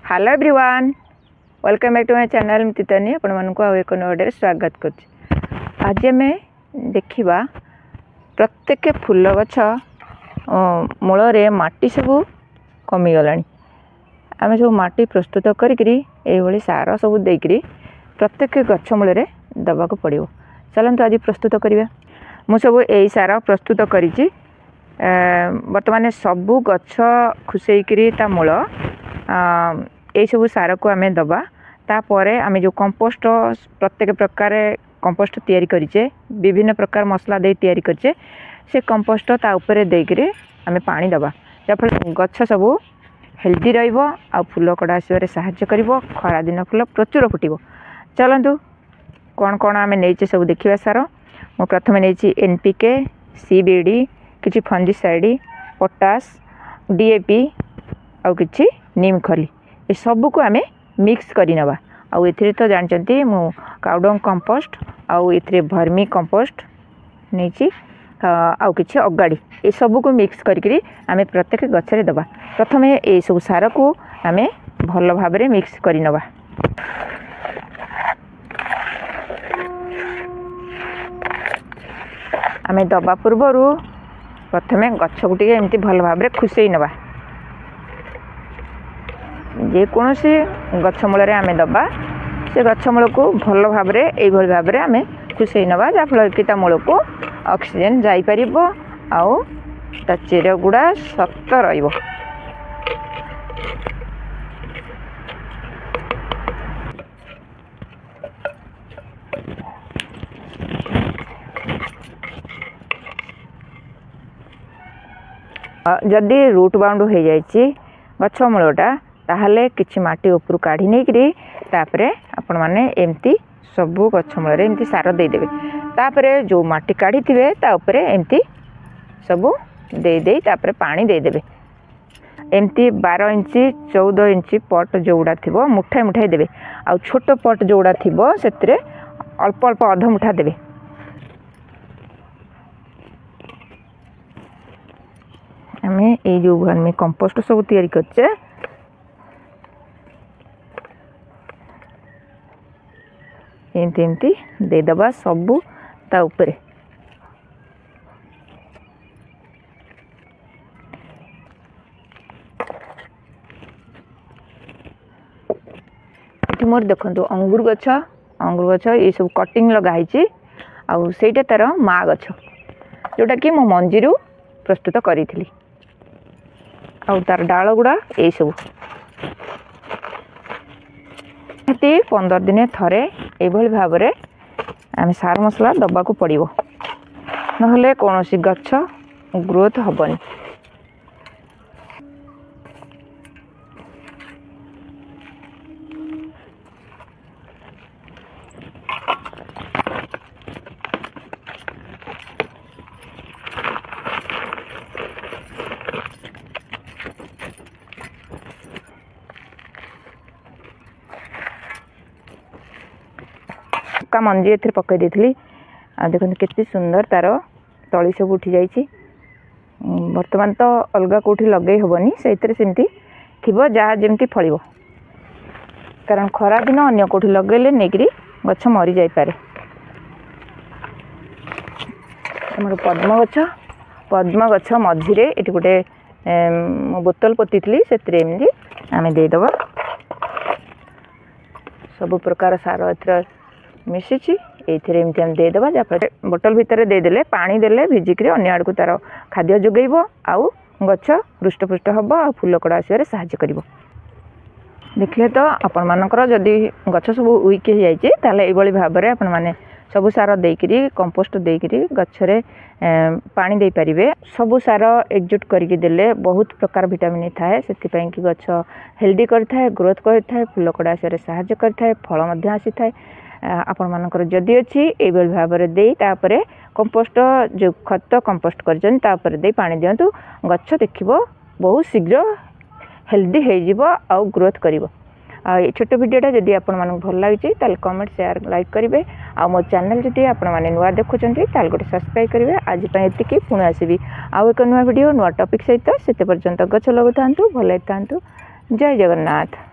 Hello everyone, welcome back to my channel मितितानी आपण मानक एक नोडे स्वागत कर। आज आम देखा प्रत्येक फूल गछ मूल माटी सब कमीगला। आम सब माटी प्रस्तुत करी सार सब देकरी प्रत्येक गछ मूल दबाक पड़ो। चलते आज प्रस्तुत करवा। मु सब यही सार प्रस्तुत करी बर्तमान सबू गछ खुसईकरी ता मूल ये सब सार को आम दबा। तापर आम जो कंपोस्ट प्रत्येक प्रकार कंपोस्ट तैयारी करिचे, विभिन्न प्रकार मसला दे तैयारी करिचे, से कंपोस्ट ता ऊपर देकरी आम पानी दबा। जहाँफल गछ सब हेल्दी रहिबो आ फूल कड़ा आसबारे सहाय्य करिबो। खरा दिन फूल प्रचुर फुटिबो। चलतु कौन कौन आम नहीं सब देखा सार। मु प्रथम नहीं एनपीके, सीबीडी, किछि फंजीसाइड, पोटास, डीएपी आउ किछि नीम खली, ये सब को आम मिक्स करी नबा। आउ एथिरे तो जानचंती मु काउडंग कंपोस्ट आउ एथिरे भर्मी कंपोस्ट नहीं आउ किछि अगाड़ी, ये सब को मिक्स करी आम प्रत्येक गछरे दबा। प्रथम ये सब सार को आम भल भाव मिक्स करी नबा। आम दबा पूर्वर प्रथमे गछ को टिके एमती भल भाव खुसई नबा। जेकोसी गछ मूल आम दबा से गछ मूल को भल भाव भाव आम खुसई नबा, जहाँफल कि मूल को ऑक्सीजन जापर आउ ता चेर गुड़ा शक्त रहिबो। जदि रूट बाउंड हो जाइए गछ मूलटा ताहले किछि माटी ऊपर काढ़ी नहीं करी तापरे आपण माने एमती सबू गछ मूल एमती सार देदेवे। तापरे जो माटी काढ़ी थिबे ता ऊपर एमती सबू दे तापरे पानी देदेवे। एमती 12 इंची 14 इंची पट जोड़ा थिबो मुठाए मुठाए देवे। आ छोट पट जोड़ा थिबो सेतरे अल्प अल्प अध मुठा देवे। आमे ए जो भर्मी कंपोस्ट सब तैयारी करछे एमती एमती दे दबा सबू ता ऊपर। मोर देखो अंगूर गछ ये सब कटिंग लगाई आउ सेटा तार माँ गछ जोटा कि मो मंजीरू प्रस्तुत करी थी। आउ तार डाल गुड़ा ये सब 15 दिन थरे एभली भाव आम सार मसला दबा को पड़ो, नहले कौन सी गछ ग्रोथ हबनी। का मंजी एथि पकई देथिली आ देखो केते सुंदर तार तली सब उठी जाइछि। वर्तमान तो अलगा कोठी लगे हबनी से सेमती थिबो जहाँ जेमती फलिबो, कारण खरा दिन अन्य कोठी लगेले नेगरी गछ मरी जाई पारे। हमर पद्म गछ मझिरे एटी गोटे बोतल पोतीथली सेतरे एमदी आमे दे दबा। सब प्रकार सार एथरा मिशिची एथिरे एमती हम दे दबा। जहाँ बोतल भितर देदेले पानी देले भिजिकी अन्य आड़ को तार खाद्य जोगेब आउ गछ हृष्टपुष्ट हम आ फूल कड़ा आसबार साहाय्य करिवो। देखले तो आपण मानकर जदि गछ सब वीक हो जाइए ताले एभली भाव में आपण माने सबू सार देकरी कंपोस्ट देकरी गछरे पानी दे पारिबे। सबू सार एकजुट करके देले बहुत प्रकार विटामिन थाए, से कि गछ हेल्दी करथाए, ग्रोथ करथाए, फूल कड़ा आसबार साहाय्य करथाए, फल मध्य आसी थाए। आपण मानकर जदि अच्छी ये भाव में दे तापरे कंपोस्ट जो खत कंपोस्ट करछन तापर दे पानी दियंतु गछ देखिबो बहुत शीघ्र हेल्दी हो जिवो आ ग्रोथ करिवो। ये छोट वीडियोटा जदि आपण मानक भल लागिछि ताल कमेंट शेयर लाइक करिवे। आ मो चैनल जदि आपण माने नुआ देखुछंती ताल गोटे सब्सक्राइब करिवे। आज पय एतिकी पुणी आसीबी आउ एक नुआ वीडियो नुआ टॉपिक सहित। सेते पर्यंत गछ लगुथांतु, भल थांतु। जय जगन्नाथ।